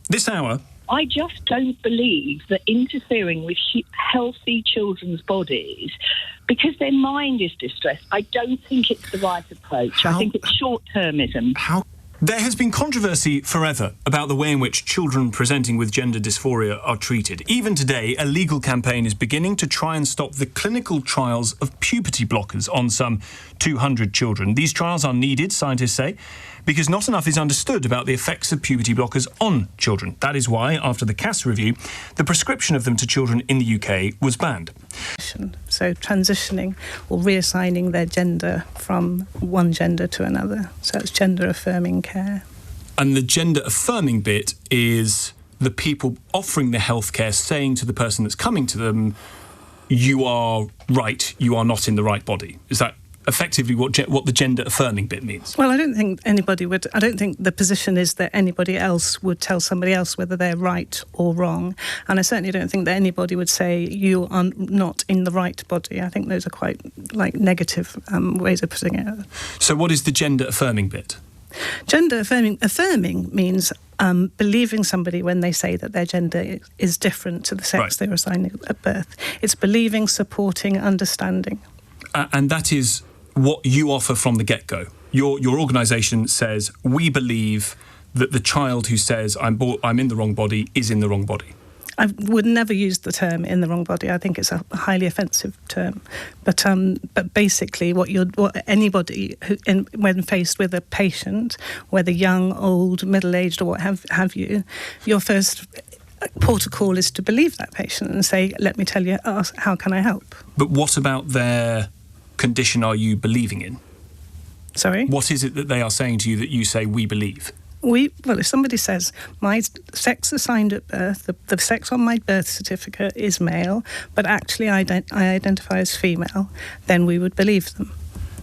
This hour... I just don't believe that interfering with healthy children's bodies, because their mind is distressed, I don't think it's the right approach. I think it's short-termism. There has been controversy forever about the way in which children presenting with gender dysphoria are treated. Even today, a legal campaign is beginning to try and stop the clinical trials of puberty blockers on some 200 children. These trials are needed, scientists say, because not enough is understood about the effects of puberty blockers on children. That is why, after the Cass review, the prescription of them to children in the UK was banned. So transitioning or reassigning their gender from one gender to another. So it's gender-affirming care. And the gender-affirming bit is the people offering the healthcare saying to the person that's coming to them, you are right, you are not in the right body. Is that effectively what the gender-affirming bit means? Well, I don't think the position is that anybody else would tell somebody else whether they're right or wrong. And I certainly don't think that anybody would say you are not in the right body. I think those are quite, negative ways of putting it. So what is the gender-affirming bit? Affirming means believing somebody when they say that their gender is different to the sex they were assigned at birth. It's believing, supporting, understanding. And that is what you offer from the get-go. Your organisation says, we believe that the child who says, I'm in the wrong body, is in the wrong body. I would never use the term "in the wrong body." I think it's a highly offensive term. But basically, what anybody when faced with a patient, whether young, old, middle-aged, or what have you, your first port of call is to believe that patient and say, "Let me tell you, how can I help?" But what about their condition are you believing in? Sorry? What is it that they are saying to you that you say we believe? If somebody says, my sex assigned at birth, the sex on my birth certificate is male, but actually I identify as female, then we would believe them.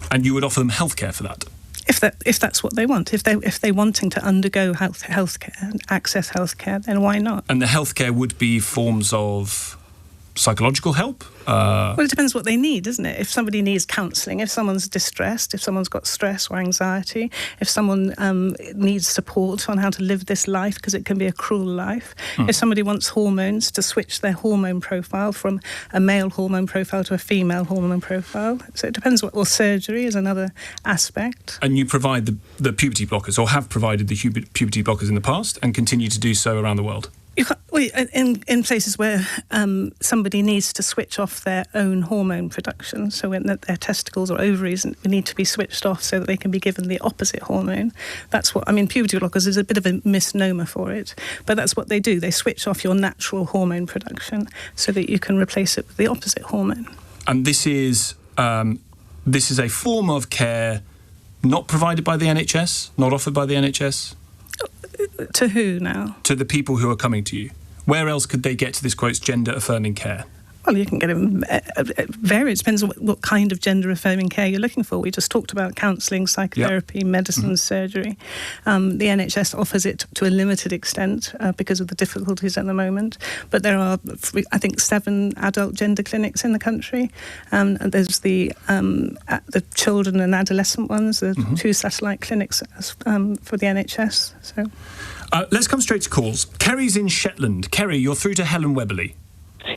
And you would offer them healthcare for that? If that's what they want. If they're wanting to undergo healthcare and access healthcare, then why not? And the healthcare would be forms of psychological help? Well, it depends what they need, doesn't it? If somebody needs counselling, if someone's distressed, if someone's got stress or anxiety, if someone needs support on how to live this life, because it can be a cruel life, if somebody wants hormones, to switch their hormone profile from a male hormone profile to a female hormone profile. So it depends or surgery is another aspect. And you provide the puberty blockers, or have provided the puberty blockers in the past, and continue to do so around the world? In places where somebody needs to switch off their own hormone production, so when their testicles or ovaries need to be switched off so that they can be given the opposite hormone. That's puberty blockers is a bit of a misnomer for it, but that's what they do. They switch off your natural hormone production so that you can replace it with the opposite hormone. And this is a form of care not provided by the NHS, not offered by the NHS? To who now? To the people who are coming to you. Where else could they get to this, quote, gender-affirming care? Well, you can get it varied. It depends on what kind of gender-affirming care you're looking for. We just talked about counselling, psychotherapy, medicine, surgery. The NHS offers it to a limited extent because of the difficulties at the moment. But there are, I think, 7 adult gender clinics in the country. And there's the children and adolescent ones, the 2 satellite clinics for the NHS. So, let's come straight to calls. Kerry's in Shetland. Kerry, you're through to Helen Webberley.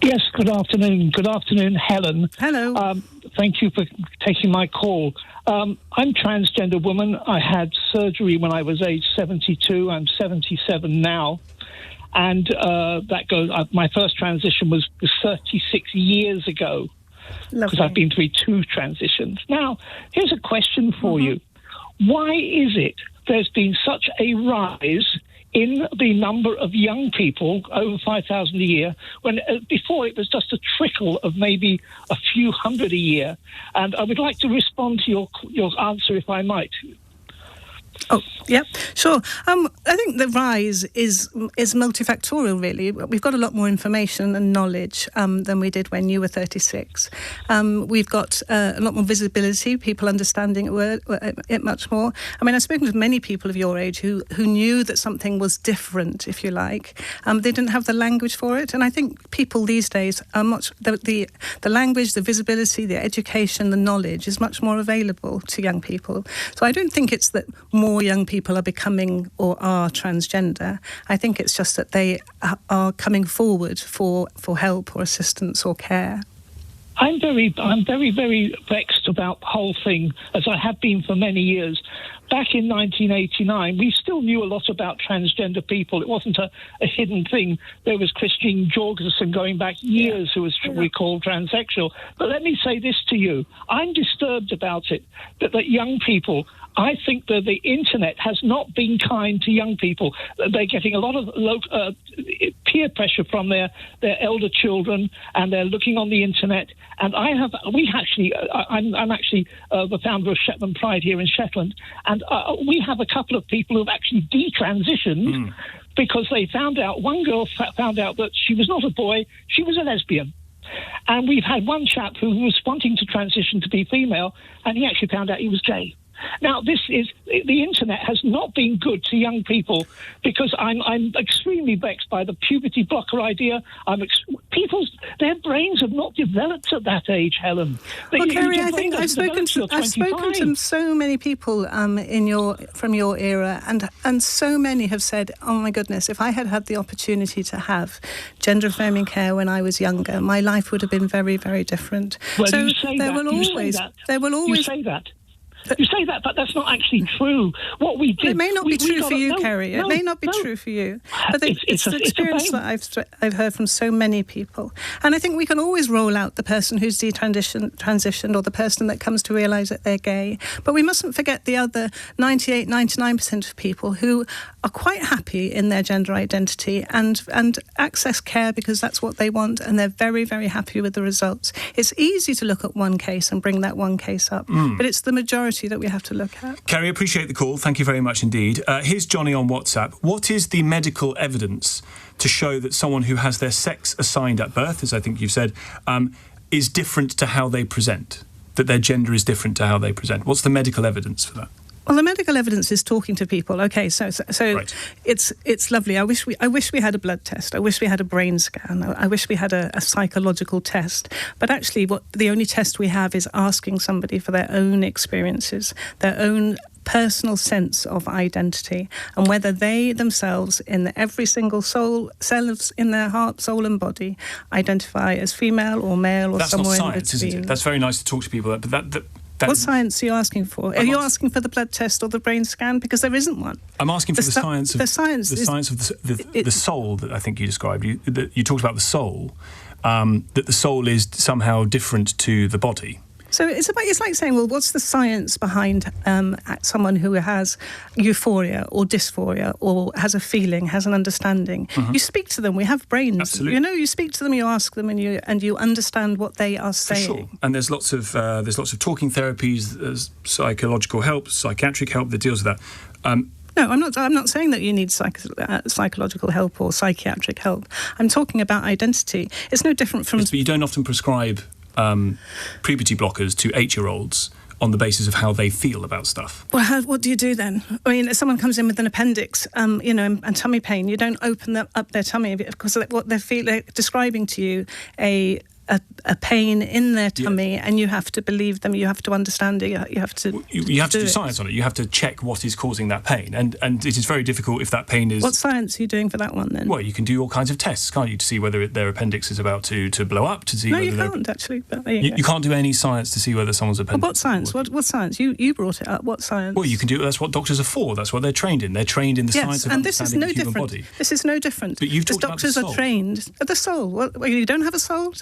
Yes, good afternoon. Good afternoon, Helen. Hello. Thank you for taking my call. I'm a transgender woman. I had surgery when I was age 72. I'm 77 now. And my first transition was 36 years ago. Because I've been through 2 transitions. Now, here's a question for you. Why is it there's been such a rise in the number of young people, over 5,000 a year, when before it was just a trickle of maybe a few hundred a year? And I would like to respond to your answer, if I might. Oh, yeah, sure. I think the rise is multifactorial, really. We've got a lot more information and knowledge than we did when you were 36. We've got a lot more visibility, people understanding it much more. I mean, I've spoken to many people of your age who knew that something was different, if you like. They didn't have the language for it. And I think people these days are the language, the visibility, the education, the knowledge is much more available to young people. So I don't think it's that more more young people are becoming or are transgender. I think it's just that they are coming forward for help or assistance or care. I'm very, very vexed about the whole thing, as I have been for many years. Back in 1989, we still knew a lot about transgender people. It wasn't a hidden thing. There was Christine Jorgensen going back years who was recalled transsexual. But let me say this to you. I'm disturbed about it, that young people, I think that the internet has not been kind to young people. They're getting a lot of peer pressure from their elder children, and they're looking on the internet. And I'm actually the founder of Shetland Pride here in Shetland, and we have a couple of people who've actually detransitioned because they found out, one girl found out that she was not a boy, she was a lesbian. And we've had one chap who was wanting to transition to be female, and he actually found out he was gay. Now, the internet has not been good to young people, because I'm extremely vexed by the puberty blocker idea. Their brains have not developed at that age, Helen. Well, Kerry, I think I've spoken to so many people from your era, and so many have said, "Oh my goodness, if I had had the opportunity to have gender-affirming care when I was younger, my life would have been very, very different." Well, so you say there that. will always. You say that. You say that, but that's not actually true. What we did... It may not be true for you, Kerry. It may not be true for you. But it's the experience that I've heard from so many people. And I think we can always roll out the person who's transitioned or the person that comes to realise that they're gay. But we mustn't forget the other 98, 99% of people who are quite happy in their gender identity and access care because that's what they want, and they're very, very happy with the results. It's easy to look at one case and bring that one case up, but it's the majority that we have to look at. Kerry, appreciate the call. Thank you very much indeed. Here's Johnny on WhatsApp. What is the medical evidence to show that someone who has their sex assigned at birth, as I think you've said, is different to how they present? That their gender is different to how they present? What's the medical evidence for that? Well, the medical evidence is talking to people. Okay, so right. It's lovely. I wish we had a blood test. I wish we had a brain scan. I wish we had a psychological test. But actually, the only test we have is asking somebody for their own experiences, their own personal sense of identity, and whether they themselves, in every single cell in their heart, soul and body, identify as female or male or somewhere in between. That's not science, isn't it? That's very nice to talk to people, but what science are you asking for? Are you asking for the blood test or the brain scan? Because there isn't one. I'm asking for the science of the soul that I think you described. You talked about the soul, that the soul is somehow different to the body. So it's like saying, well, what's the science behind someone who has euphoria or dysphoria or has a feeling, has an understanding? Mm-hmm. You speak to them. We have brains. Absolutely. You speak to them, you ask them, and you understand what they are saying. For sure. And there's lots of talking therapies, there's psychological help, psychiatric help that deals with that. No, I'm not saying that you need psychological help or psychiatric help. I'm talking about identity. It's no different from... Yes, but you don't often prescribe puberty blockers to 8-year-olds on the basis of how they feel about stuff. Well, what do you do then? I mean, if someone comes in with an appendix, and tummy pain, you don't open up their tummy because what they're describing to you a pain in their tummy, and you have to believe them. You have to understand it. You have to. You have to do science on it. You have to check what is causing that pain, and it is very difficult if that pain is. What science are you doing for that one then? Well, you can do all kinds of tests, can't you, to see whether their appendix is about to blow up, to see. No, whether you can't actually. You can't do any science to see whether someone's appendix. Well, what science? What science? You brought it up. What science? Well, you can do. That's what doctors are for. That's what they're trained in. They're trained in the science of understanding the human body. This is no different. But you've talked about the soul. Doctors are trained. The soul. Well, you don't have a soul.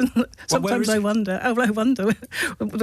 Sometimes I wonder. I wonder.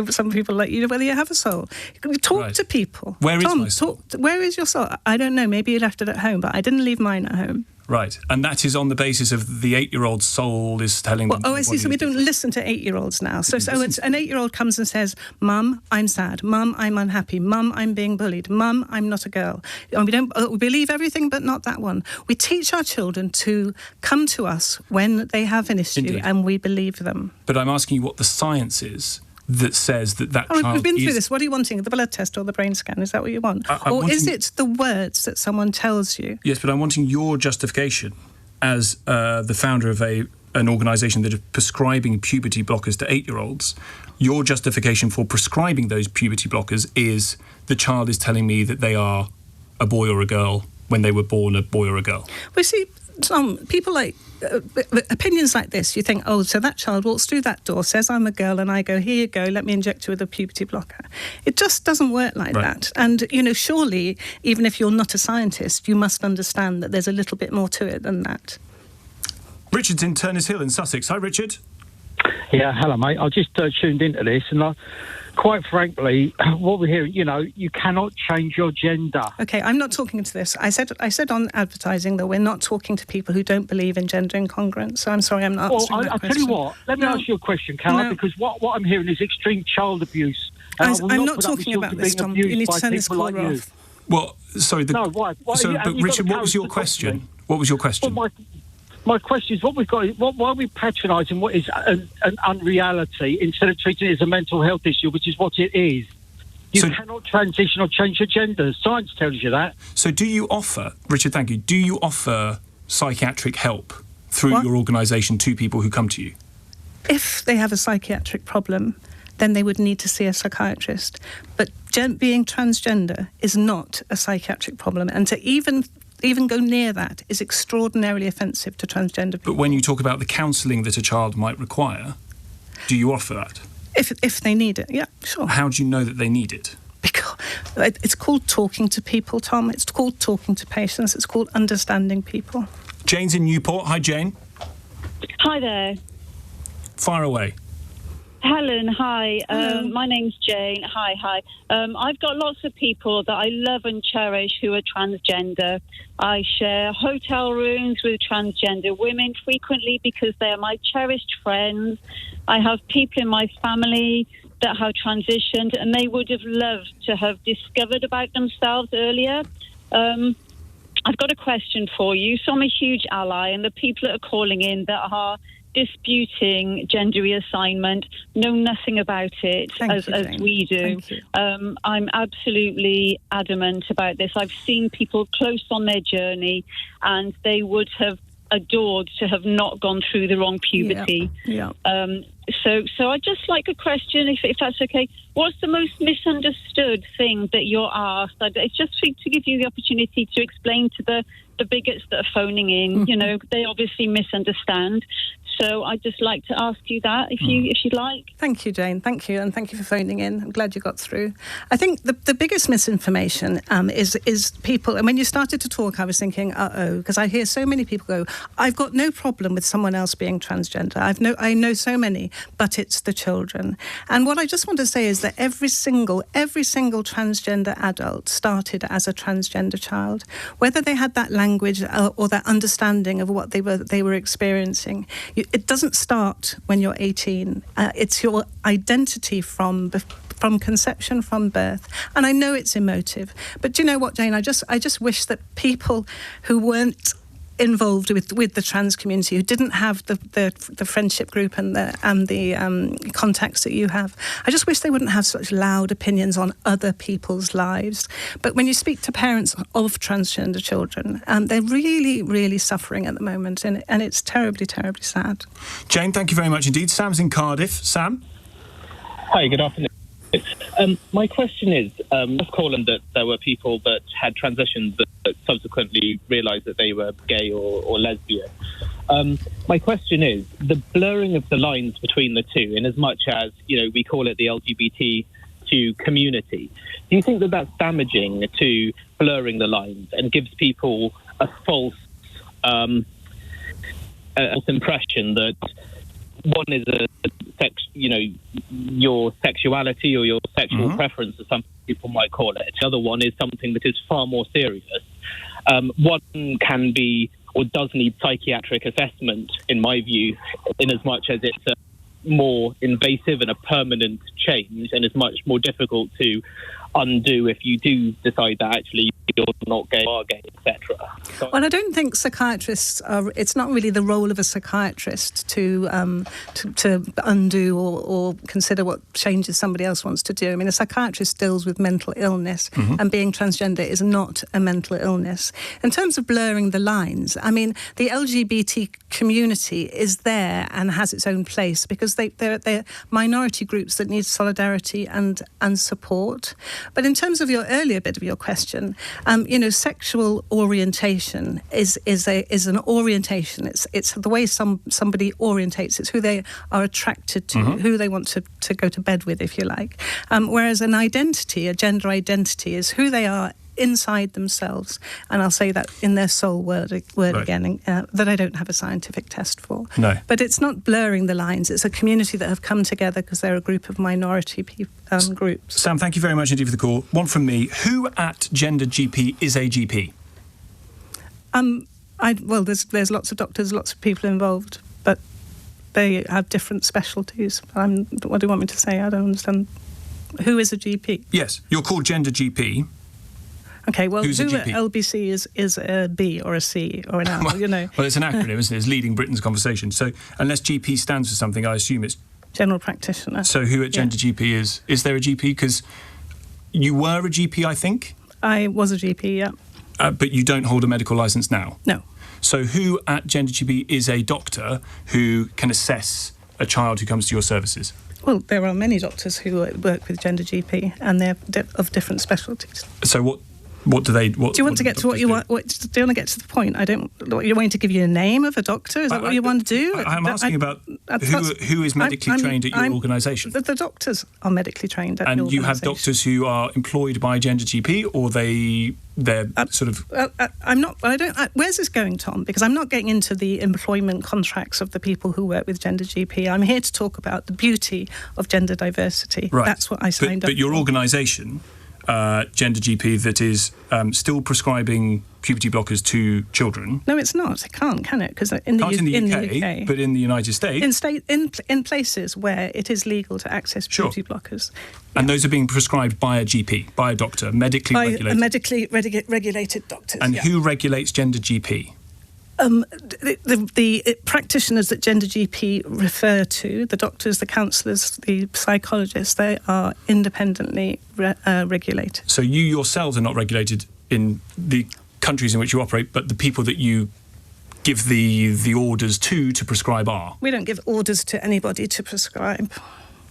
Some people like you whether you have a soul. You talk to people. Where is my soul? Where is your soul? I don't know. Maybe you left it at home, but I didn't leave mine at home. Right, and that is on the basis of the 8-year-old soul is telling them... I see, so we don't listen to 8-year-olds now. So it's an 8-year-old comes and says, Mum, I'm sad. Mum, I'm unhappy. Mum, I'm being bullied. Mum, I'm not a girl. And we believe everything, but not that one. We teach our children to come to us when they have an issue, and we believe them. But I'm asking you what the science is that says that child we've been through this. What are you wanting? The blood test or the brain scan? Is that what you want? Or is it the words that someone tells you? Yes, but I'm wanting your justification as the founder of an organisation that is prescribing puberty blockers to 8-year-olds. Your justification for prescribing those puberty blockers is the child is telling me that they are a boy or a girl when they were born a boy or a girl? We see some people like opinions like this. You think, oh, so that child walks through that door, says I'm a girl, and I go, here you go, let me inject you with a puberty blocker. It just doesn't work like that. And, surely, even if you're not a scientist, you must understand that there's a little bit more to it than that. Richard's in Turners Hill in Sussex. Hi, Richard. Yeah, hello, mate. I just tuned into this, and quite frankly, what we're hearing, you cannot change your gender. OK, I'm not talking to this. I said on advertising that we're not talking to people who don't believe in gender incongruence. So I'm sorry, I'm not answering that question. I'll tell you what. Let me ask you a question, can I? Because what I'm hearing is extreme child abuse. I'm not talking about this, Tom. You need to turn this caller off. Well, sorry. But Richard, what was your question? What was your question? Well, my question is, what we've got. Why are we patronising what is an unreality instead of treating it as a mental health issue, which is what it is? You cannot transition or change your gender. Science tells you that. So, do you offer, Richard? Thank you. Do you offer psychiatric help through your organisation to people who come to you? If they have a psychiatric problem, then they would need to see a psychiatrist. But being transgender is not a psychiatric problem, and to even go near that is extraordinarily offensive to transgender people. But when you talk about the counselling that a child might require, do you offer that? If they need it, yeah, sure. How do you know that they need it? Because it's called talking to people, Tom. It's called talking to patients. It's called understanding people. Jane's in Newport. Hi, Jane. Hi there. Fire away. Helen, hi. My name's Jane. Hi. I've got lots of people that I love and cherish who are transgender. I share hotel rooms with transgender women frequently because they are my cherished friends. I have people in my family that have transitioned, and they would have loved to have discovered about themselves earlier. I've got a question for you. So I'm a huge ally, and the people that are calling in that are disputing gender reassignment know nothing about it as we do. I'm absolutely adamant about this. I've seen people close on their journey, and they would have adored to have not gone through the wrong puberty. So I'd just like a question, if that's okay. What's the most misunderstood thing that you're asked? It's just to give you the opportunity to explain to the bigots that are phoning in. Mm-hmm. They obviously misunderstand. So I'd just like to ask you that, if you'd like. Thank you, Jane. Thank you, and thank you for phoning in. I'm glad you got through. I think the biggest misinformation is people. And when you started to talk, I was thinking, because I hear so many people go, "I've got no problem with someone else being transgender. I know so many, but it's the children." And what I just want to say is that every single transgender adult started as a transgender child, whether they had that language or that understanding of what they were experiencing. It doesn't start when you're 18. It's your identity from conception, from birth. And I know it's emotive, but do you know what, Jane? I just wish that people who weren't involved with the trans community, who didn't have the friendship group and the contacts that you have, I just wish they wouldn't have such loud opinions on other people's lives. But when you speak to parents of transgender children, they're really, really suffering at the moment, and it's terribly, terribly sad. Jane, thank you very much indeed. Sam's in Cardiff. Sam? Hi, good afternoon. My question is, let's call them that there were people that had transitioned that subsequently realised that they were gay or lesbian. My question is, the blurring of the lines between the two, in as much as, we call it the LGBTQ community, do you think that that's damaging to blurring the lines and gives people a false impression that one is your sexuality or your sexual preference, as some people might call it. The other one is something that is far more serious. One can be or does need psychiatric assessment, in my view, in as much as it's a more invasive and a permanent change, and is much more difficult to undo if you do decide that actually you're not gay, are gay, etc. Well, I don't think psychiatrists are. It's not really the role of a psychiatrist to undo or consider what changes somebody else wants to do. I mean, a psychiatrist deals with mental illness, and being transgender is not a mental illness. In terms of blurring the lines, I mean, the LGBT community is there and has its own place because they're minority groups that need solidarity and support. But in terms of your earlier bit of your question, Sexual orientation is an orientation. It's the way somebody orientates. It's who they are attracted to, who they want to go to bed with, if you like. Whereas an identity, a gender identity, is who they are inside themselves, and I'll say that in their soul word again, that I don't have a scientific test for. No. But it's not blurring the lines. It's a community that have come together because they're a group of minority groups. Sam, thank you very much indeed for the call. One from me. Who at GenderGP is a GP? There's lots of doctors, lots of people involved, but they have different specialties. What do you want me to say? I don't understand. Who is a GP? Yes, you're called GenderGP. Okay, well, Who's who a GP? at LBC is a B or a C or an L, Well, it's an acronym, isn't it? It's leading Britain's conversation. So unless GP stands for something, I assume it's... General practitioner. So who at GenderGP is there a GP? Because you were a GP, I think? I was a GP, yeah. But you don't hold a medical licence now? No. So who at GenderGP is a doctor who can assess a child who comes to your services? Well, there are many doctors who work with GenderGP, and they're of different specialties. So what do they... do you want to get to what you want? Do you want to get to the point? You're wanting to give you a name of a doctor? Is that what you want to do? I'm asking about who is medically trained at your organisation. The doctors are medically trained at your organisation. And you have doctors who are employed by GenderGP, or they're sort of... I'm not... where's this going, Tom? Because I'm not getting into the employment contracts of the people who work with GenderGP. I'm here to talk about the beauty of gender diversity. Right. That's what I signed up But your for. organisation... GenderGP, that is still prescribing puberty blockers to children. No, it's not. It can't, can it? Because in the UK, but in the United States, in places where it is legal to access puberty blockers, and those are being prescribed by a GP, by a doctor, medically regulated. A medically regulated doctor. And who regulates GenderGP? The practitioners that GenderGP refer to, the doctors, the counsellors, the psychologists, they are independently regulated. So you yourselves are not regulated in the countries in which you operate, but the people that you give the orders to prescribe are? We don't give orders to anybody to prescribe.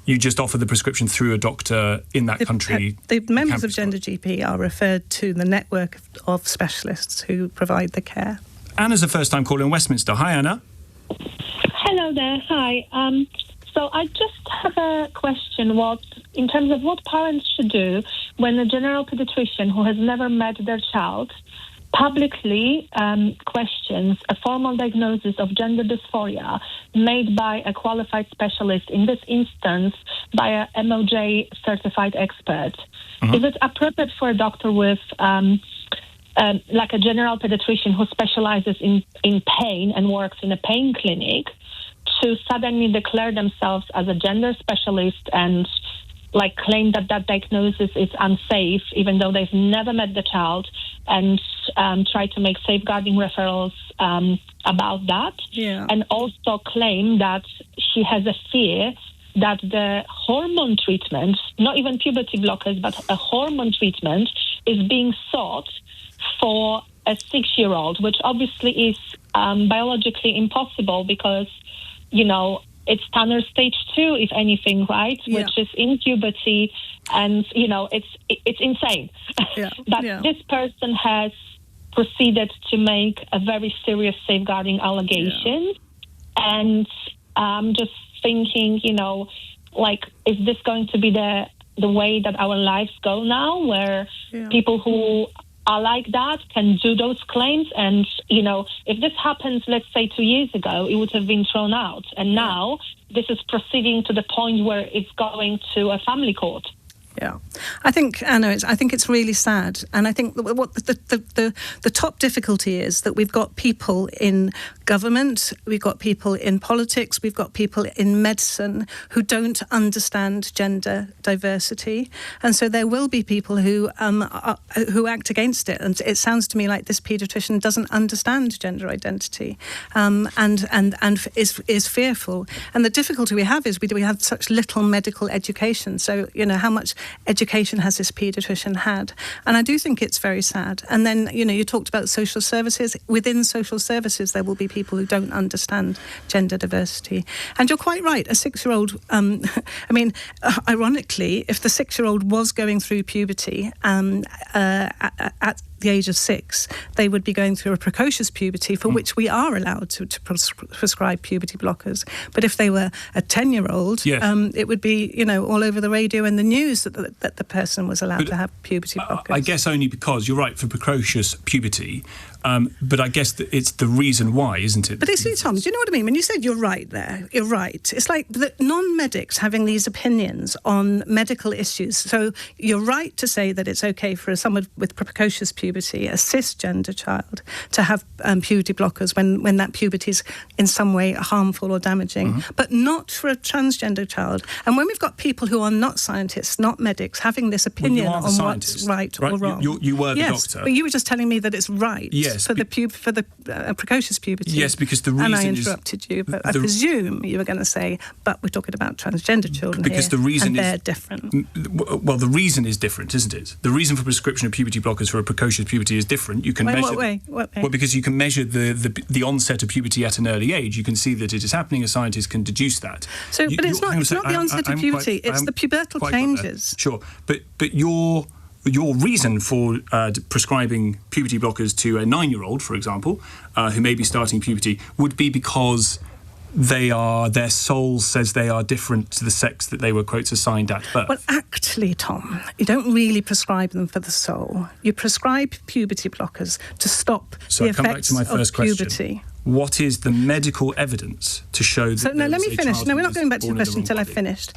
You just offer the prescription through a doctor in that country? The members of GenderGP are referred to the network of specialists who provide the care. Anna's a first-time caller in Westminster. Hi, Anna. Hello there. Hi. So I just have a question. In terms of what parents should do when a general pediatrician who has never met their child publicly questions a formal diagnosis of gender dysphoria made by a qualified specialist, in this instance by a MOJ certified expert. Mm-hmm. Is it appropriate for a doctor with like a general pediatrician who specializes in pain and works in a pain clinic to suddenly declare themselves as a gender specialist and claim that diagnosis is unsafe, even though they've never met the child, and try to make safeguarding referrals about that? Yeah. And also claim that she has a fear that the hormone treatment, not even puberty blockers, but a hormone treatment, is being sought for a 6-year-old, which obviously is biologically impossible because, it's Tanner stage 2, if anything, right? Yeah. Which is in puberty, and, it's insane. Yeah. But this person has proceeded to make a very serious safeguarding allegation. Yeah. And I'm just thinking, is this going to be the way that our lives go now, where people who are like that can do those claims? And, if this happens, let's say 2 years ago, it would have been thrown out. And now this is proceeding to the point where it's going to a family court. Yeah, I think, Anna, I think it's really sad. And I think what the top difficulty is that we've got people in government, we've got people in politics, we've got people in medicine who don't understand gender diversity. And so there will be people who act against it. And it sounds to me like this paediatrician doesn't understand gender identity and is fearful. And the difficulty we have is we have such little medical education. So, how much education has this paediatrician had? And I do think it's very sad. And then, you talked about social services. Within social services, there will be people who don't understand gender diversity. And you're quite right. A 6-year-old, ironically, if the 6-year-old was going through puberty at the age of 6, they would be going through a precocious puberty for which we are allowed to prescribe puberty blockers. But if they were a 10-year-old, it would be, all over the radio and the news that the person was allowed to have puberty blockers. I guess only because you're right for precocious puberty, but I guess that it's the reason why, isn't it? But see, Tom, do you know what I mean? When you said you're right there, you're right. It's like the non-medics having these opinions on medical issues. So you're right to say that it's okay for someone with precocious puberty, a cisgender child, to have puberty blockers when that puberty is in some way harmful or damaging, but not for a transgender child. And when we've got people who are not scientists, not medics, having this opinion on what's right or wrong. You were the yes, doctor. But you were just telling me that it's right for the precocious puberty. Yes, because the reason and I interrupted you, but I presume you were going to say, but we're talking about transgender children because here, the reason and they're different. Well, the reason is different, isn't it? The reason for prescription of puberty blockers for a precocious puberty is different. You can measure. What way? Well, because you can measure the onset of puberty at an early age. You can see that it is happening. A scientist can deduce that. So, but it's not the onset of puberty. It's the pubertal changes. Sure, but your reason for prescribing puberty blockers to a 9-year-old, for example, who may be starting puberty, would be because their soul says they are different to the sex that they were, quotes, assigned at birth. Well, actually, Tom, you don't really prescribe them for the soul. You prescribe puberty blockers to stop the effects of puberty. What is the medical evidence to show that? So, no, let me finish. No, we're not going back to your question until I've finished.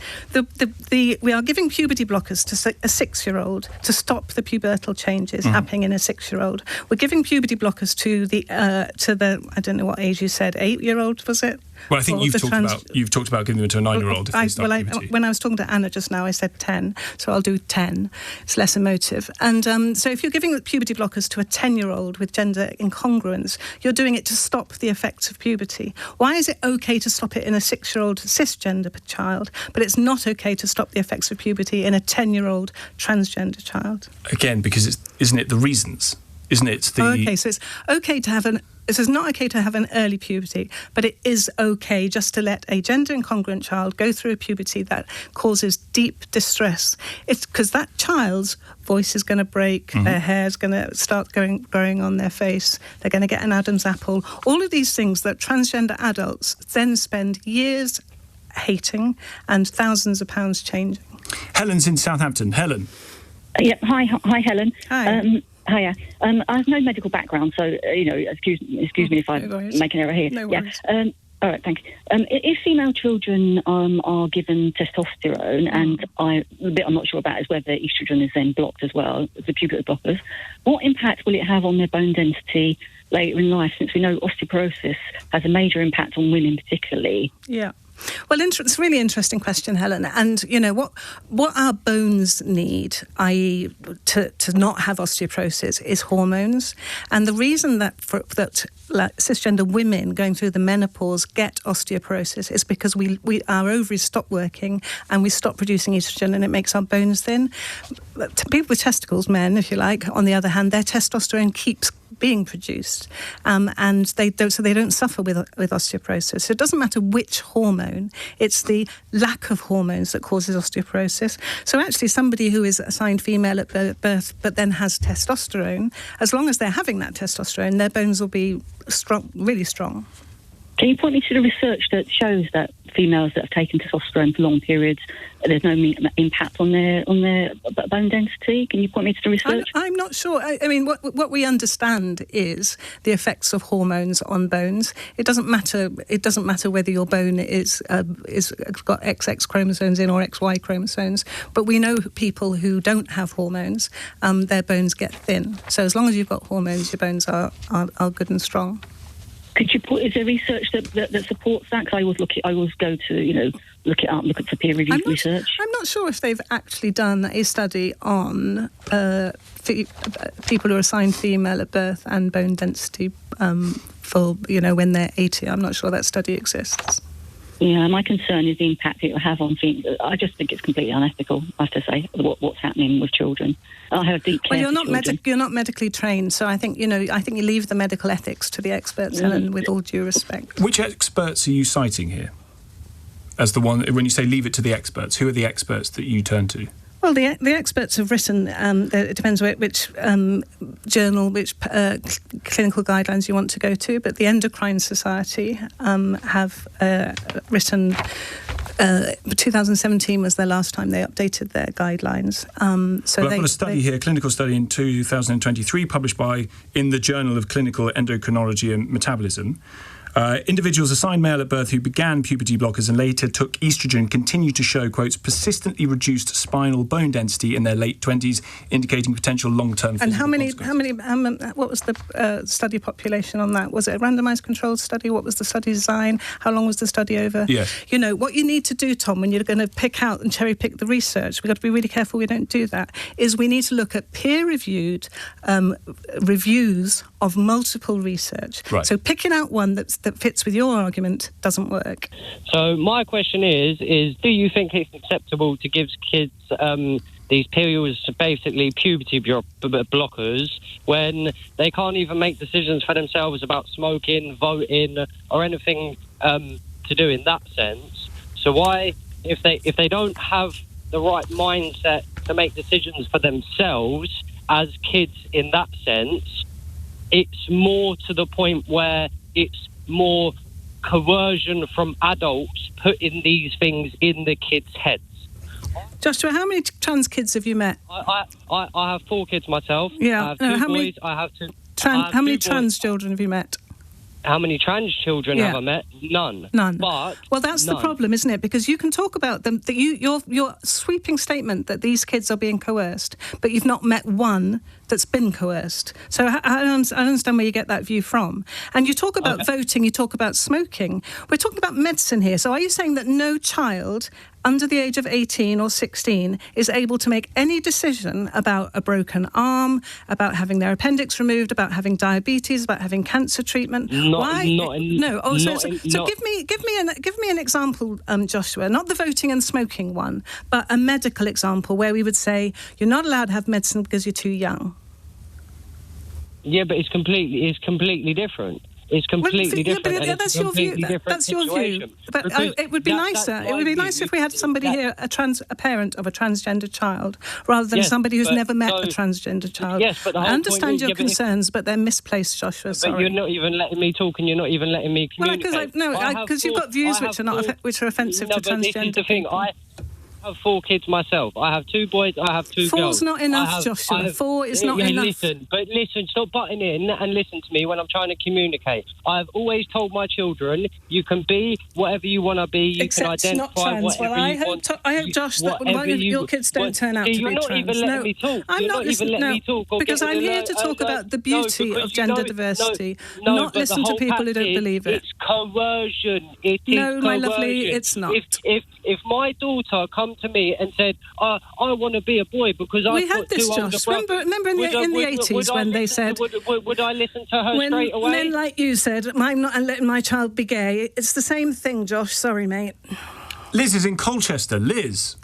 We are giving puberty blockers to a 6-year-old to stop the pubertal changes happening in a 6-year-old. We're giving puberty blockers to the I don't know what age you said, 8-year-old, was it? Well, I think you've talked about giving them to a 9-year-old if they start puberty. When I was talking to Anna just now, I said 10, so I'll do 10. It's less emotive. And so if you're giving puberty blockers to a 10-year-old with gender incongruence, you're doing it to stop the effects of puberty. Why is it okay to stop it in a 6-year-old cisgender child, but it's not okay to stop the effects of puberty in a 10-year-old transgender child? Again, because isn't it the reasons? Isn't it the... Okay, so it's okay to have It is not okay to have an early puberty, but it is okay just to let a gender incongruent child go through a puberty that causes deep distress. It's because that child's voice is going to break, their hair is going to start growing on their face, they're going to get an Adam's apple. All of these things that transgender adults then spend years hating and thousands of pounds changing. Helen's in Southampton. Helen. Yeah, hi, Helen. Hi. Hiya. I have no medical background, so excuse me if I make an error here. No worries. All right, thank you. If female children are given testosterone, and the bit I'm not sure about is whether estrogen is then blocked as well, the puberty blockers, what impact will it have on their bone density later in life? Since we know osteoporosis has a major impact on women, particularly. Yeah. Well, it's a really interesting question, Helen. And, what our bones need, i.e. to not have osteoporosis, is hormones. And the reason that cisgender women going through the menopause get osteoporosis is because our ovaries stop working and we stop producing estrogen, and it makes our bones thin. People with testicles, men, if you like, on the other hand, their testosterone keeps being produced, and they don't suffer with osteoporosis. So it doesn't matter which hormone; it's the lack of hormones that causes osteoporosis. So actually, somebody who is assigned female at birth but then has testosterone, as long as they're having that testosterone, their bones will be strong, really strong. Can you point me to the research that shows that females that have taken testosterone for long periods, there's no impact on their bone density? Can you point me to the research? I'm not sure. I mean, what we understand is the effects of hormones on bones. It doesn't matter. It doesn't matter whether your bone is got XX chromosomes in or XY chromosomes. But we know people who don't have hormones, their bones get thin. So as long as you've got hormones, your bones are good and strong. Is there research that supports that? Because I always go to, look it up, look at the peer-reviewed research. I'm not sure if they've actually done a study on people who are assigned female at birth and bone density for, when they're 80. I'm not sure that study exists. Yeah, my concern is the impact it will have on females. I just think it's completely unethical, I have to say, what's happening with children. I have deep care you're not medically trained, so I think you leave the medical ethics to the experts, Helen, with all due respect. Which experts are you citing here? As the one, when you say leave it to the experts, who are the experts that you turn to? Well, the experts have written, it depends which journal, which clinical guidelines you want to go to, but the Endocrine Society have written, 2017 was their last time they updated their guidelines. I've got a study here, clinical study in 2023, published in the Journal of Clinical Endocrinology and Metabolism. Individuals assigned male at birth who began puberty blockers and later took estrogen continued to show, quotes, persistently reduced spinal bone density in their late 20s, indicating potential long-term physical consequences. What was the study population on that? Was it a randomised controlled study? What was the study design? How long was the study over? Yes. You know, what you need to do, Tom, when you're going to pick out and cherry-pick the research, we've got to be really careful we don't do that, is we need to look at peer-reviewed reviews of multiple research. Right. So picking out one that fits with your argument doesn't work. So my question is do you think it's acceptable to give kids these periods, basically puberty blockers, when they can't even make decisions for themselves about smoking, voting, or anything to do in that sense? So why, if they don't have the right mindset to make decisions for themselves as kids in that sense, it's more to the point where it's more coercion from adults putting these things in the kids' heads. Joshua, how many trans kids have you met? I have 4 kids myself. Yeah. I have 2 boys. I have 2. How many trans children have you met? How many trans children have I met? None. But well, that's the problem, isn't it? Because you can talk about them. That your sweeping statement that these kids are being coerced, but you've not met one that's been coerced. So I don't understand where you get that view from. And you talk about voting, you talk about smoking. We're talking about medicine here. So are you saying that no child under the age of 18 or 16 is able to make any decision about a broken arm, about having their appendix removed, about having diabetes, about having cancer treatment? Give me an example, Joshua, not the voting and smoking one, but a medical example where we would say you're not allowed to have medicine because you're too young. Yeah, but it's completely different. It's completely different. Yeah, that's your view. That's your view. But it would be nicer. It would be nicer if we had somebody here, a parent of a transgender child, rather than somebody who's never met a transgender child. Yes, but I understand your concerns, but they're misplaced, Joshua. Sorry. But you're not even letting me talk, and you're not even letting me communicate. Because you've got views which are offensive to transgender. This is the thing. I have 4 kids myself. I have 2 boys, I have 2 girls. 4's not enough, Joshua. 4 is not enough. Listen, stop butting in and listen to me when I'm trying to communicate. I've always told my children, you can be whatever you want to be, you can identify whatever you want. I hope, Josh, that your kids don't turn out to be trans. You're not even letting me talk. I'm not letting me talk. Because I'm here to talk about the beauty of gender diversity, not listen to people who don't believe it. It's coercion. It is coercion. No, my lovely, it's not. If my daughter comes to me and said, I want to be a boy because I've got 2 older brothers. Remember in the 80s when they said... Would I listen to her straight away? When men like you said, I'm not letting my child be gay, it's the same thing, Josh. Sorry, mate. Liz is in Colchester. Liz.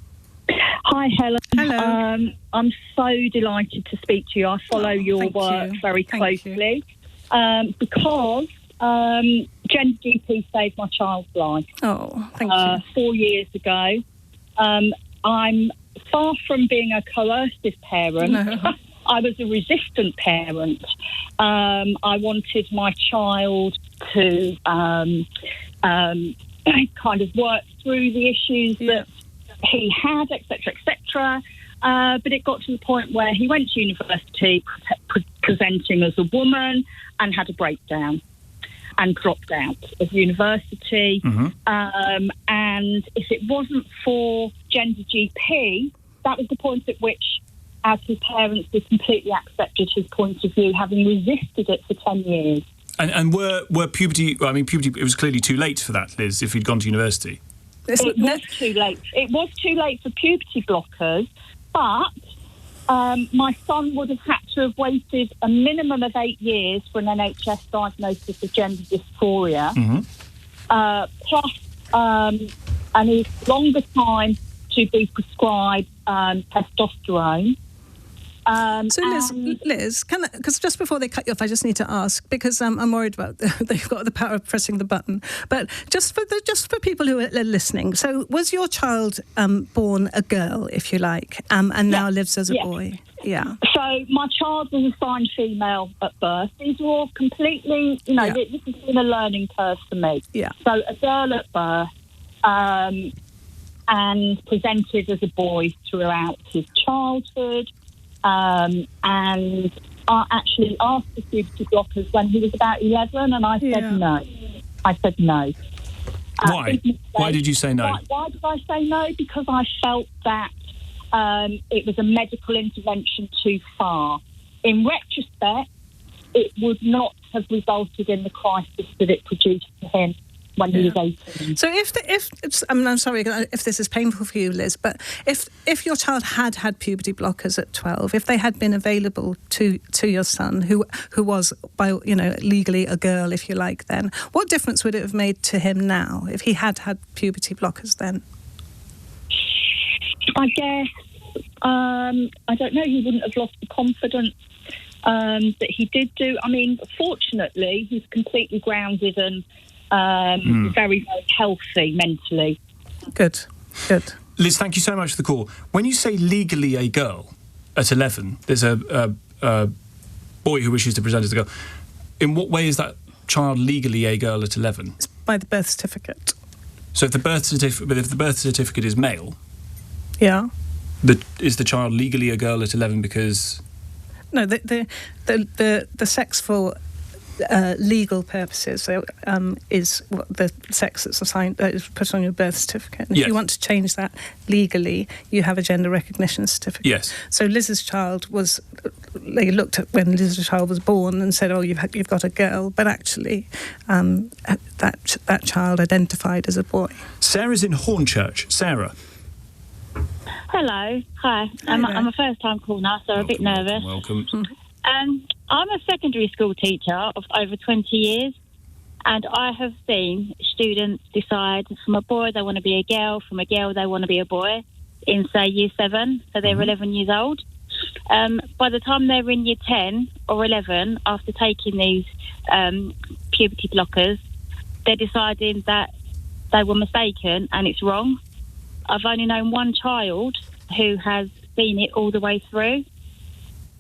Hi, Helen. Hello. I'm so delighted to speak to you. I follow your work very closely because GenderGP saved my child's life. Oh, thank you. 4 years ago. I'm far from being a coercive parent. No. I was a resistant parent. I wanted my child to kind of work through the issues that he had, etc., etc. But it got to the point where he went to university presenting as a woman and had a breakdown and dropped out of university. Mm-hmm. And if it wasn't for GenderGP, that was the point at which, as his parents, we completely accepted his point of view, having resisted it for 10 years. And were puberty... Well, I mean, puberty, it was clearly too late for that, Liz, if he'd gone to university. It was too late. It was too late for puberty blockers, but my son would have had to have waited a minimum of 8 years for an NHS diagnosis of gender dysphoria, plus a longer time to be prescribed testosterone. So Liz, because just before they cut you off, I just need to ask, because I'm worried about they've got the power of pressing the button. But just for people who are listening, so was your child born a girl, if you like, and now lives as a boy? Yeah. So my child was assigned female at birth. These were all completely, this has been a learning curve for me. Yeah. So a girl at birth, and presented as a boy throughout his childhood. And I actually asked for puberty blockers when he was about 11, and I said no. I said no. Why? Why did you say no? Why did I say no? Because I felt that it was a medical intervention too far. In retrospect, it would not have resulted in the crisis that it produced for him when he was 18. So I'm sorry if this is painful for you, Liz, but if your child had puberty blockers at 12, if they had been available to your son, who was legally a girl, if you like, then what difference would it have made to him now if he had puberty blockers then? I guess I don't know. He wouldn't have lost the confidence that he did do. I mean, fortunately, he's completely grounded and very, very healthy mentally. Good. Liz, thank you so much for the call. When you say legally a girl at 11, there's a boy who wishes to present as a girl. In what way is that child legally a girl at 11? It's by the birth certificate. So if the birth certificate is male, is the child legally a girl at 11 because? No, the sex for legal purposes is what the sex that's assigned is put on your birth certificate. And if you want to change that legally, you have a gender recognition certificate. Yes. So Liz's child they looked at when Liz's child was born and said, "Oh, you've got a girl," but actually, that child identified as a boy. Sarah's in Hornchurch. Sarah. Hello. Hi. I'm a first-time caller, so I'm a bit nervous. Welcome. I'm a secondary school teacher of over 20 years, and I have seen students decide from a boy they want to be a girl, from a girl they want to be a boy in, say, Year 7, so they're 11 years old. By the time they're in Year 10 or 11, after taking these puberty blockers, they're deciding that they were mistaken and it's wrong. I've only known one child who has seen it all the way through.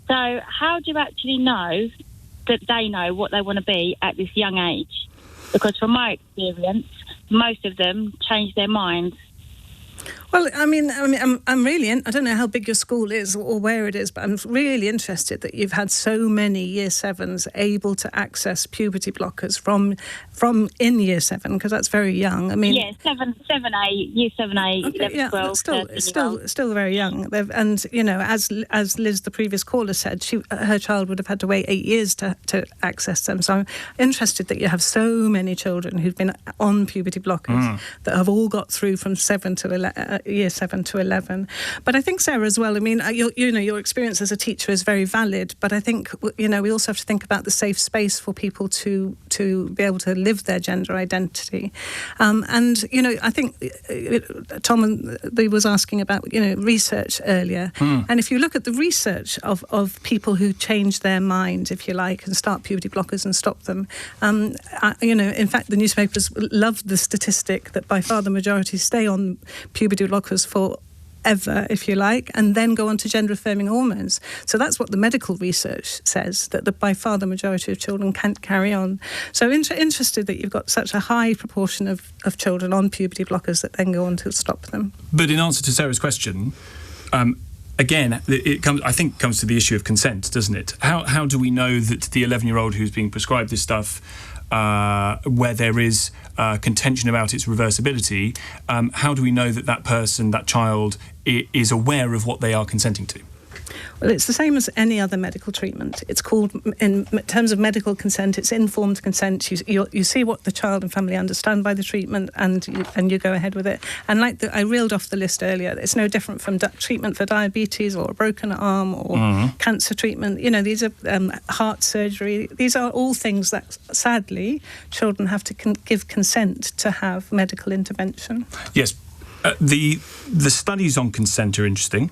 So how do you actually know that they know what they want to be at this young age? Because from my experience, most of them change their minds. Well, I'm really. I don't know how big your school is or where it is, but I'm really interested that you've had so many Year 7s able to access puberty blockers from in Year 7, because that's very young. I mean, yeah, 7, 8, Year 7, 8, okay, 11, 12. It's still very young. And as Liz, the previous caller, said, her child would have had to wait 8 years to access them. So I'm interested that you have so many children who've been on puberty blockers that have all got through from Year 7 to 11. But I think, Sarah, as well, I mean, your experience as a teacher is very valid, but I think, we also have to think about the safe space for people to be able to live their gender identity. I think Tom was asking about, research earlier. And if you look at the research of people who change their mind, if you like, and start puberty blockers and stop them, in fact, the newspapers love the statistic that by far the majority stay on puberty blockers forever, if you like, and then go on to gender-affirming hormones. So that's what the medical research says, that by far the majority of children can't carry on. So interested that you've got such a high proportion of children on puberty blockers that then go on to stop them. But in answer to Sarah's question, again, it comes to the issue of consent, doesn't it? How do we know that the 11-year-old who's being prescribed this stuff, where there is contention about its reversibility, how do we know that child is aware of what they are consenting to? Well, it's the same as any other medical treatment. It's called, in terms of medical consent, it's informed consent. You see what the child and family understand by the treatment, and you go ahead with it. And I reeled off the list earlier, it's no different from treatment for diabetes or a broken arm or cancer treatment. These are heart surgery. These are all things that, sadly, children have to give consent to have medical intervention. Yes. The studies on consent are interesting.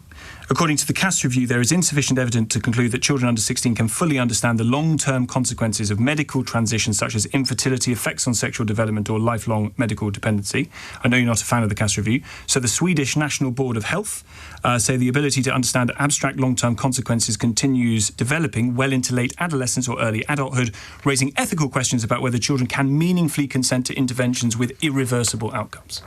According to the CAS review, there is insufficient evidence to conclude that children under 16 can fully understand the long-term consequences of medical transitions such as infertility, effects on sexual development or lifelong medical dependency. I know you're not a fan of the CAS review. So the Swedish National Board of Health say the ability to understand abstract long-term consequences continues developing well into late adolescence or early adulthood, raising ethical questions about whether children can meaningfully consent to interventions with irreversible outcomes.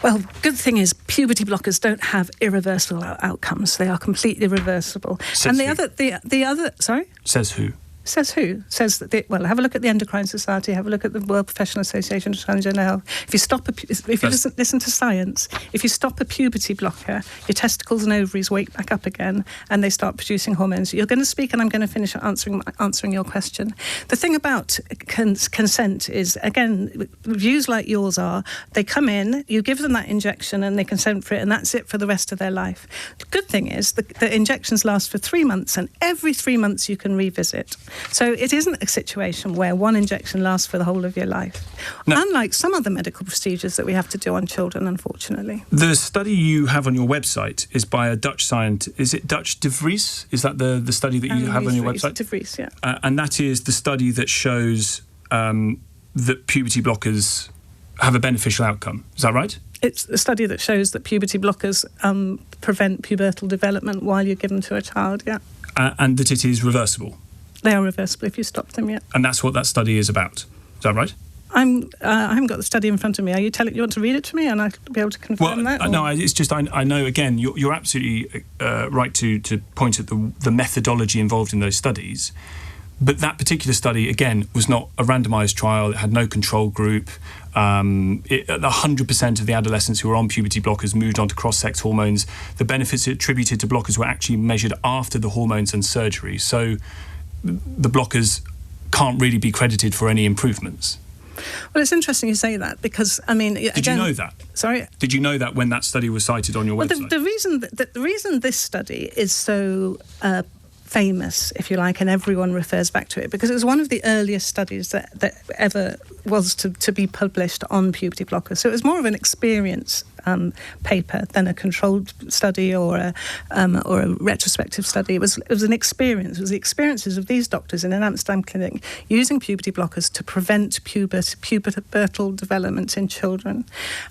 Well, good thing is puberty blockers don't have irreversible outcomes. They are completely reversible. Says and who? the other, sorry? Says who? Says who? Says that. Well, have a look at the Endocrine Society. Have a look at the World Professional Association of Transgender Health. If you listen to science, if you stop a puberty blocker, your testicles and ovaries wake back up again, and they start producing hormones. You're going to speak, and I'm going to finish answering your question. The thing about consent is, again, views like yours are, they come in, you give them that injection, and they consent for it, and that's it for the rest of their life. The good thing is the injections last for 3 months, and every 3 months you can revisit. So it isn't a situation where one injection lasts for the whole of your life. No. Unlike some other medical procedures that we have to do on children, unfortunately. The study you have on your website is by a Dutch scientist. Is it Dutch De Vries? Is that the study that you have on your website? De Vries, yeah. And that is the study that shows that puberty blockers have a beneficial outcome. Is that right? It's a study that shows that puberty blockers prevent pubertal development while you give them to a child, yeah. And that it is reversible. They are reversible if you stop them, yeah. And that's what that study is about. Is that right? I haven't got the study in front of me. Are you want to read it to me, and I'll be able to confirm that? Or? No, it's just I know. Again, you're absolutely right to point at the methodology involved in those studies. But that particular study, again, was not a randomised trial. It had no control group. 100% of the adolescents who were on puberty blockers moved on to cross-sex hormones. The benefits attributed to blockers were actually measured after the hormones and surgery. So the blockers can't really be credited for any improvements. Well, it's interesting you say that because, I mean... Did you know that? Sorry? Did you know that when that study was cited on your website? The reason this study is so famous, if you like, and everyone refers back to it, because it was one of the earliest studies that ever was to be published on puberty blockers. So it was more of an experience paper than a controlled study or a retrospective study. It was an experience. It was the experiences of these doctors in an Amsterdam clinic using puberty blockers to prevent pubertal development in children.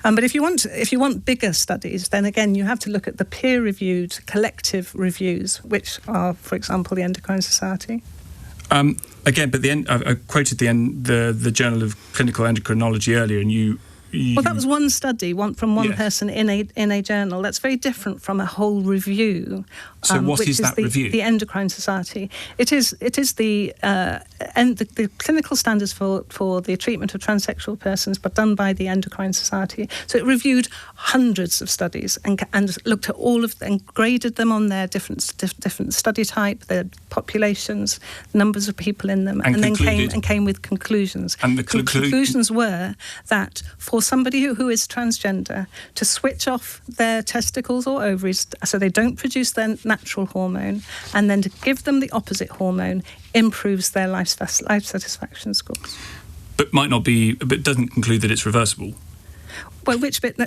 But if you want bigger studies, then again you have to look at the peer-reviewed collective reviews, which are, for example, the Endocrine Society. Again, but I quoted the Journal of Clinical Endocrinology earlier, and you. Well, that was one study, from one person in a journal. That's very different from a whole review. So what is that review? The Endocrine Society. It is the clinical standards for the treatment of transsexual persons, but done by the Endocrine Society. So it reviewed hundreds of studies and looked at all of them, and graded them on their different study type, their populations, numbers of people in them, and then came with conclusions. And the conclusions were that for somebody who is transgender to switch off their testicles or ovaries so they don't produce their natural hormone, and then to give them the opposite hormone improves their life satisfaction scores. But doesn't conclude that it's reversible. Well, which bit? No,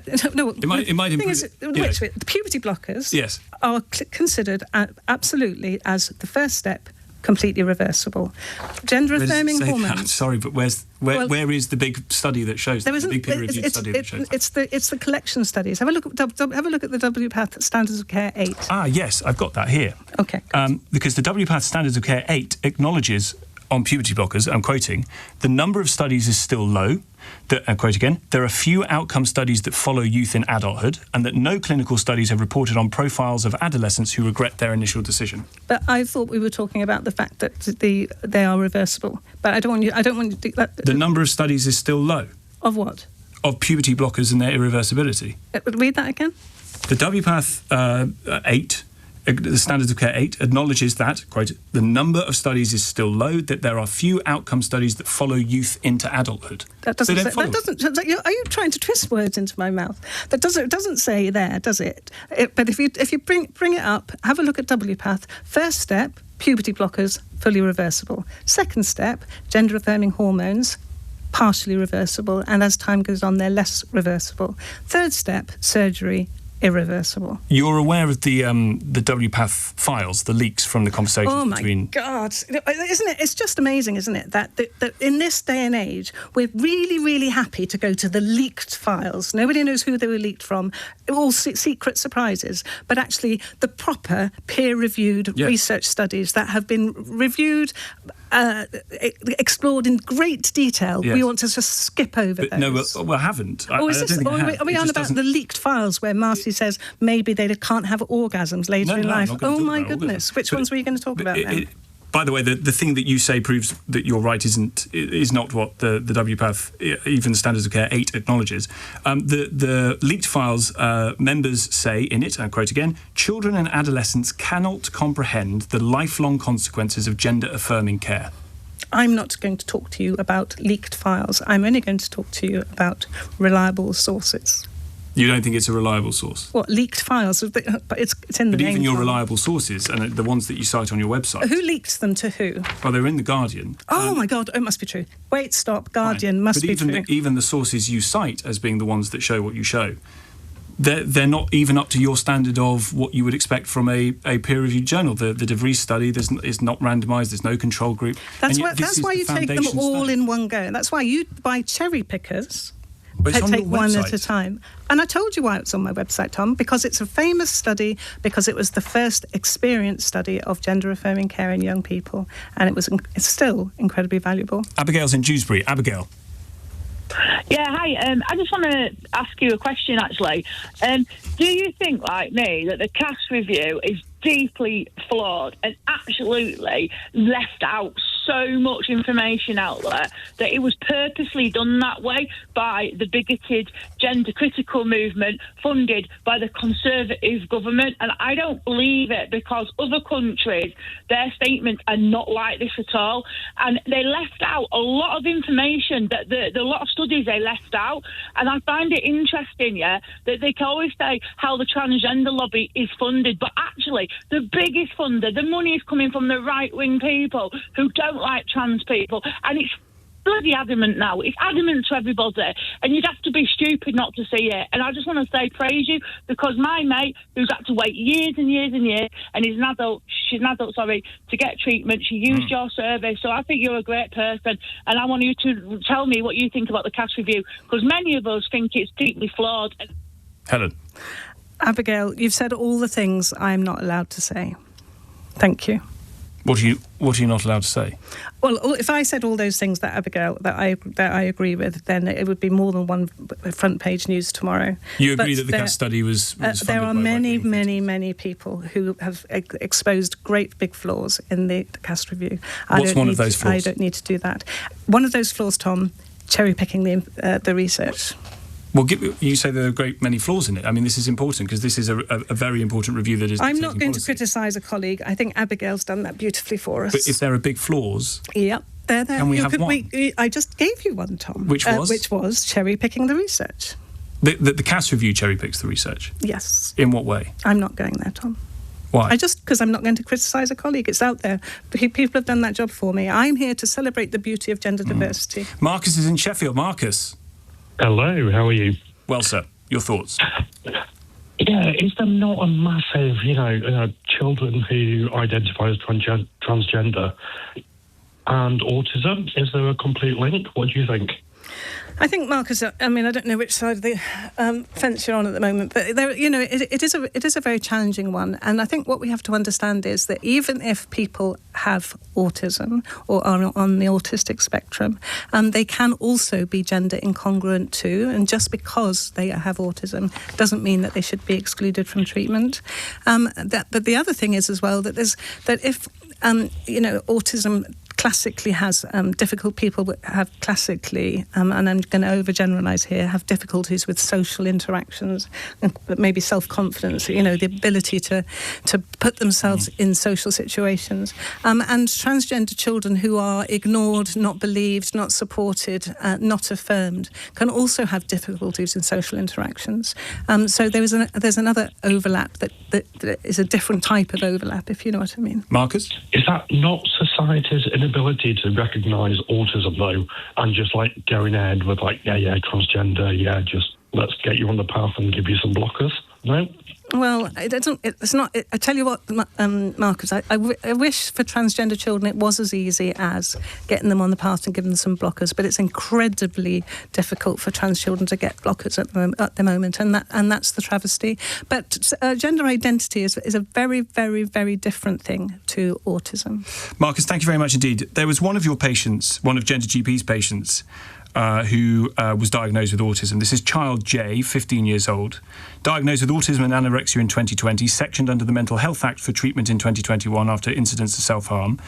it might improve. Which bit? The puberty blockers are considered absolutely as the first step, completely reversible. Gender-affirming hormones. Sorry, but where is the big study that shows that? The big peer-reviewed study that shows that? It's the collection studies. Have a look at the WPATH Standards of Care 8. Ah, yes, I've got that here. Okay. Because the WPATH Standards of Care 8 acknowledges on puberty blockers, I'm quoting, the number of studies is still low. I quote again, there are few outcome studies that follow youth in adulthood, and that no clinical studies have reported on profiles of adolescents who regret their initial decision. But I thought we were talking about the fact that they are reversible. But I don't want you to do that. The number of studies is still low. Of what? Of puberty blockers and their irreversibility. Read that again. The WPATH 8, the Standards of Care 8, acknowledges that, quote, the number of studies is still low, that there are few outcome studies that follow youth into adulthood. Are you trying to twist words into my mouth? It doesn't say there, does it? But if you bring it up, have a look at WPATH. First step, puberty blockers, fully reversible. Second step, gender-affirming hormones, partially reversible, and as time goes on, they're less reversible. Third step, surgery, irreversible. You're aware of the WPATH files, the leaks from the conversations between... Oh, my God. Isn't it? It's just amazing, isn't it, that in this day and age, we're really, really happy to go to the leaked files. Nobody knows who they were leaked from. All secret surprises. But actually, the proper peer-reviewed research studies that have been reviewed, explored in great detail. We want to just skip over those. No, I haven't. I don't think I have. Are we on about the leaked files where Marcy says maybe they can't have orgasms later in life? Oh, my goodness. Which ones were you going to talk about then? By the way, the thing that you say proves that you're right is not what the WPATH, even Standards of Care 8, acknowledges. The leaked files, members say in it, I quote again, children and adolescents cannot comprehend the lifelong consequences of gender-affirming care. I'm not going to talk to you about leaked files. I'm only going to talk to you about reliable sources. You don't think it's a reliable source? What, leaked files? But it's in the name. But even your reliable sources, and the ones that you cite on your website... Who leaked them to who? Well, they're in The Guardian. Oh, my God, it must be true. Wait, stop, Guardian must be true. But even the sources you cite as being the ones that show what you show, they're not even up to your standard of what you would expect from a peer-reviewed journal. The De Vries study is not randomised, there's no control group. That's why you take them all in one go. That's why you buy cherry pickers... take one at a time. And I told you why it's on my website, Tom, because it's a famous study, because it was the first experience study of gender-affirming care in young people, and it's still incredibly valuable. Abigail's in Dewsbury. Abigail. Yeah, hi. I just want to ask you a question, actually. Do you think, like me, that the CAS review is deeply flawed and absolutely left out so much information out there that it was purposely done that way by the bigoted gender critical movement funded by the Conservative government? And I don't believe it, because other countries, their statements are not like this at all, and they left out a lot of information, that the lot of studies they left out. And I find it interesting, that they can always say how the transgender lobby is funded, but actually the biggest funder, the money is coming from the right-wing people who don't like trans people, and it's bloody adamant now. It's adamant to everybody, and you'd have to be stupid not to see it. And I just want to say praise you, because my mate, who's had to wait years and years and years, and she's an adult, to get treatment, she used your service. So I think you're a great person, and I want you to tell me what you think about the CAS review, because many of us think it's deeply flawed. Helen. Abigail, you've said all the things I'm not allowed to say. Thank you. What are you not allowed to say? Well, if I said all those things that Abigail that I agree with, then it would be more than one front page news tomorrow. You agree that the CAS study was funded there are by many people who have exposed great big flaws in the CAS review. What's one of those flaws? I don't need to do that. One of those flaws, Tom, cherry picking the research. Well, you say there are a great many flaws in it. I mean, this is important, because this is a very important review that is... I'm not going to criticise a colleague. I think Abigail's done that beautifully for us. But if there are big flaws... Yep, they're there. Can we have one? I just gave you one, Tom. Which was? Which was cherry-picking the research. The CAS review cherry-picks the research? Yes. In what way? I'm not going there, Tom. Why? Because I'm not going to criticise a colleague. It's out there. People have done that job for me. I'm here to celebrate the beauty of gender diversity. Marcus is in Sheffield. Marcus. Hello, how are you? Well, sir, your thoughts? Yeah, is there not a massive, children who identify as transgender and autism? Is there a complete link? What do you think? I think, Marcus, I mean, I don't know which side of the fence you're on at the moment, but it is a very challenging one. And I think what we have to understand is that even if people have autism or are on the autistic spectrum, they can also be gender incongruent too. And just because they have autism doesn't mean that they should be excluded from treatment. But the other thing is as well that if autism classically has difficult people have classically, and I'm going to overgeneralise here, have difficulties with social interactions, maybe self-confidence, the ability to put themselves in social situations. And transgender children who are ignored, not believed, not supported, not affirmed, can also have difficulties in social interactions. So there's another overlap that is a different type of overlap, if you know what I mean. Marcus? Is that not society's inability to recognise autism, though, and just, going ahead with, transgender, just let's get you on the path and give you some blockers? No? Well, it's not. I tell you what, Marcus, I wish for transgender children it was as easy as getting them on the path and giving them some blockers, but it's incredibly difficult for trans children to get blockers at the moment, and that's the travesty. But gender identity is a very, very, very different thing to autism. Marcus, thank you very much indeed. There was one of your patients, one of GenderGP's patients, who was diagnosed with autism. This is child J, 15 years old, diagnosed with autism and anorexia in 2020, sectioned under the Mental Health Act for treatment in 2021 after incidents of self-harm.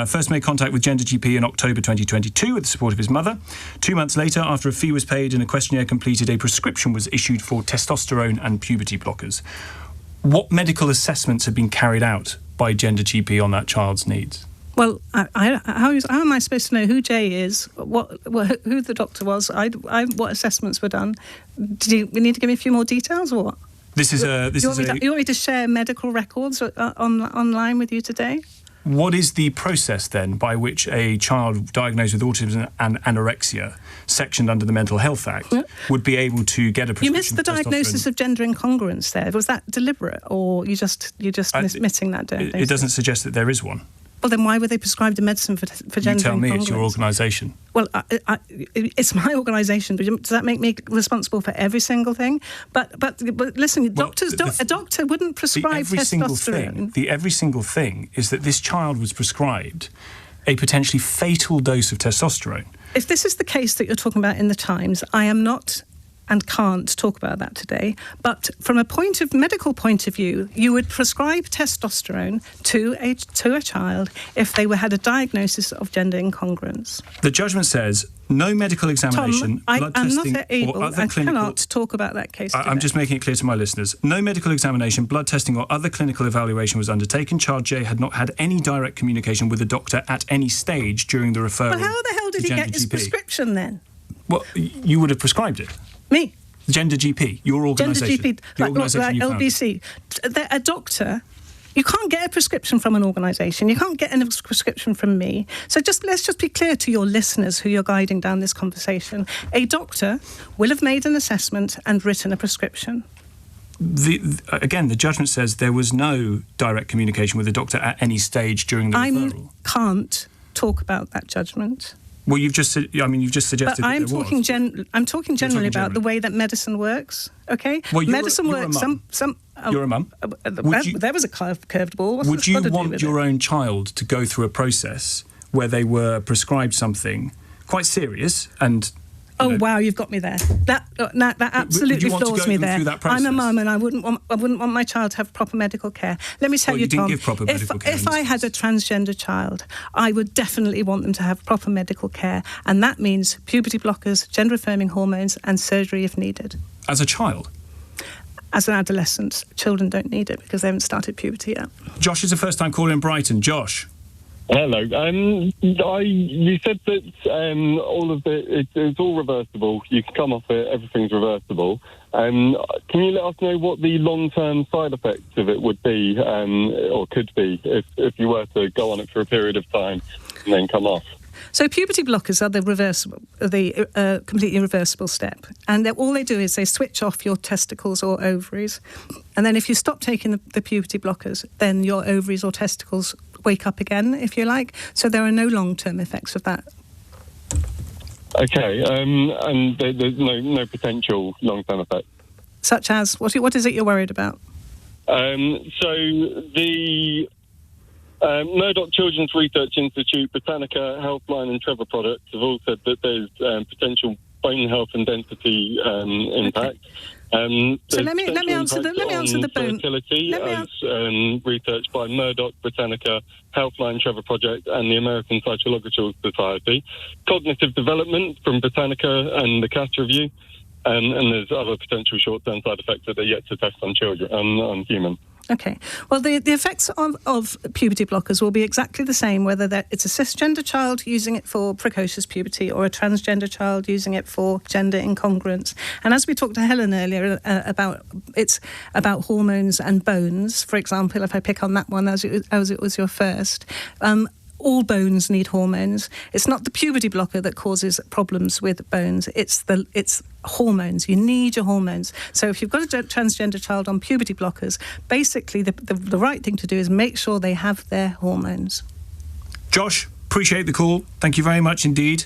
First made contact with GenderGP in October 2022 with the support of his mother. 2 months later, after a fee was paid and a questionnaire completed, a prescription was issued for testosterone and puberty blockers. What medical assessments have been carried out by GenderGP on that child's needs? Well, how am I supposed to know who Jay is, who the doctor was, what assessments were done? We need to give me a few more details, or what? You want me to share medical records online with you today? What is the process, then, by which a child diagnosed with autism and anorexia, sectioned under the Mental Health Act, would be able to get a prescription? You missed the diagnosis of gender incongruence there. Was that deliberate, or you're just missing that? It doesn't suggest that there is one. Well, then why were they prescribed a medicine for gender incongruence? You tell me, it's your organisation. Well, it's my organisation, but does that make me responsible for every single thing? But listen, a doctor wouldn't prescribe testosterone. The every single thing is that this child was prescribed a potentially fatal dose of testosterone. If this is the case that you're talking about in the Times, I am not and can't talk about that today, but from a medical point of view, you would prescribe testosterone to a child if they had a diagnosis of gender incongruence. The judgment says no medical examination, blood testing, or other clinical... I cannot talk about that case today. I'm just making it clear to my listeners. No medical examination, blood testing, or other clinical evaluation was undertaken. Child J had not had any direct communication with a doctor at any stage during the referral. But how the hell did he get his prescription then? Well, you would have prescribed it. Me? GenderGP, your organisation. GenderGP, LBC. A doctor, you can't get a prescription from an organisation. You can't get a prescription from me. So let's just be clear to your listeners who you're guiding down this conversation. A doctor will have made an assessment and written a prescription. Again, the judgment says there was no direct communication with the doctor at any stage during the referral. I can't talk about that judgment. Well, you've just suggested but I'm talking generally about the way that medicine works. Okay, well, medicine works. You're a mum. There was a curved ball. Would you want your own child to go through a process where they were prescribed something quite serious and? Oh wow, you've got me there. That absolutely floors me there. I'm a mum, and I wouldn't want my child to have proper medical care. Let me tell you, Tom. If I had a transgender child, I would definitely want them to have proper medical care, and that means puberty blockers, gender-affirming hormones, and surgery if needed. As a child? As an adolescent, children don't need it because they haven't started puberty yet. Josh is a first-time caller in Brighton. Josh. Hello. You said that all of it's all reversible. You can come off it. Everything's reversible. Can you let us know what the long-term side effects of it would be, or could be, if you were to go on it for a period of time and then come off? So puberty blockers are the completely reversible step, and all they do is they switch off your testicles or ovaries, and then if you stop taking the puberty blockers, then your ovaries or testicles wake up again, if you like. So there are no long-term effects of that. Okay, and there's no potential long-term effects. Such as what is it you're worried about? So the Murdoch Children's Research Institute, Botanica, Healthline and Trevor products have all said that there's potential bone health and density impact. So let me answer the bone. Fertility, researched by Murdoch, Botanica, Healthline, Trevor Project, and the American Psychological Society. Cognitive development from Botanica and the CAST review, and there's other potential short-term side effects that are yet to test on children, on humans. Okay. Well, the effects of puberty blockers will be exactly the same whether it's a cisgender child using it for precocious puberty or a transgender child using it for gender incongruence. And as we talked to Helen earlier it's about hormones and bones, for example, if I pick on that one as it was your first, all bones need hormones. It's not the puberty blocker that causes problems with bones. It's hormones. You need your hormones. So if you've got a transgender child on puberty blockers, basically the right thing to do is make sure they have their hormones. Josh, appreciate the call. Thank you very much indeed.